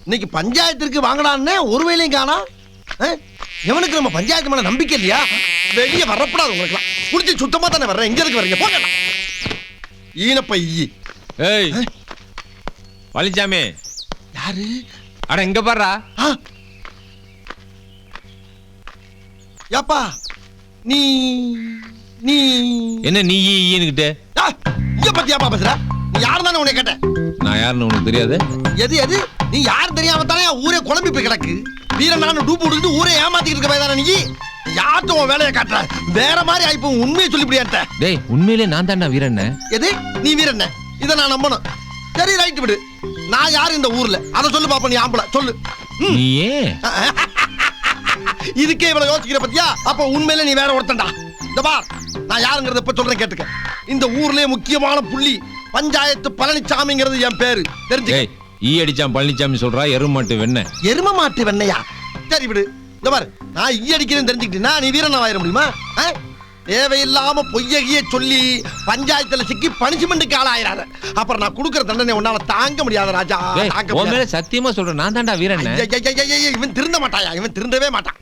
இன்னைக்கு பஞ்சாயத்திற்கு வாங்கடான்னு ஒரு வேலையும் காணா. எவனுக்கு நம்ம பஞ்சாயத்து மேல நம்பிக்கை இல்லையா? வெளியே வரப்படாது உங்களுக்கு குடிச்சு சுத்தமா தானே வர்றேன். எங்க இருக்கு வர்றீங்க? போங்க. ஈனப்பை. ஏய் பழனிசாமி. யாரு? அட இங்க பாருடா. யாப்பா நீ நீ என்ன நீ ஈனுக்கிட்ட? இங்க பத்தியாப்பா பேசுற? நீ யாரு தானே உன்னை கேட்டேன். நான் யாருன்னு உனக்கு தெரியாது? எது எது நீ யாரு தெரியாம தானே ஊரே குழம்பி போய் கிடக்கு. வீரனான டூப்பு விட்டுட்டு ஊரே ஏமாத்திட்டு இருக்க போய் தானே நீ. யார்கிட்ட உன் வேலையை காட்டுற? வேற மாதிரி ஆயிப்போ. உண்மையை சொல்லிப்படியாட்ட. டேய் உண்மையிலே நான் தான்டா வீரண்ண. எது நீ வீரண்ண? இதை நான் நம்பணும். சரி ரைட் விடு. நான் யாரு இந்த ஊர்ல அதை சொல்லு பாப்பா. நீ ஆம்பளை சொல்லு. நீ ஏன் இதுக்கே இவ்வளவு யோசிக்கிற பத்தியா? அப்ப உண்மையில நீ வேற ஒருத்தன்டா. இந்த பார் நான் யாருங்கிறத இப்ப சொல்றேன் கேட்டுக்க. இந்த ஊர்லயே முக்கியமான புள்ளி பஞ்சாயத்து பழனிசாமிங்கிறது என் பேரு தெரிஞ்சு. ஈ அடிச்சான் பழனிசாமி சொல்றா. எருமாட்டு வெண்ண. எரும மாட்டு வெண்ணையா? சரி விடு. இந்த பாரு நான் ஈ அடிக்கிறேன்னு தெரிஞ்சுக்கிட்டீங்கன்னா நீ வீரனா ஆயிட முடியுமா? தேவையில்லாம பொய்யகிய சொல்லி பஞ்சாயத்துல சிக்கி பனிஷ்மெண்ட்டுக்கு ஆளாயிராத. அப்புறம் நான் கொடுக்கற தண்டனை உன்னால தாங்க முடியாத ராஜா. சத்தியமா சொல்றேன் நான் தான்டா வீரன். இவன் திருந்த மாட்டாயா? இவன் திருந்தவே மாட்டான்.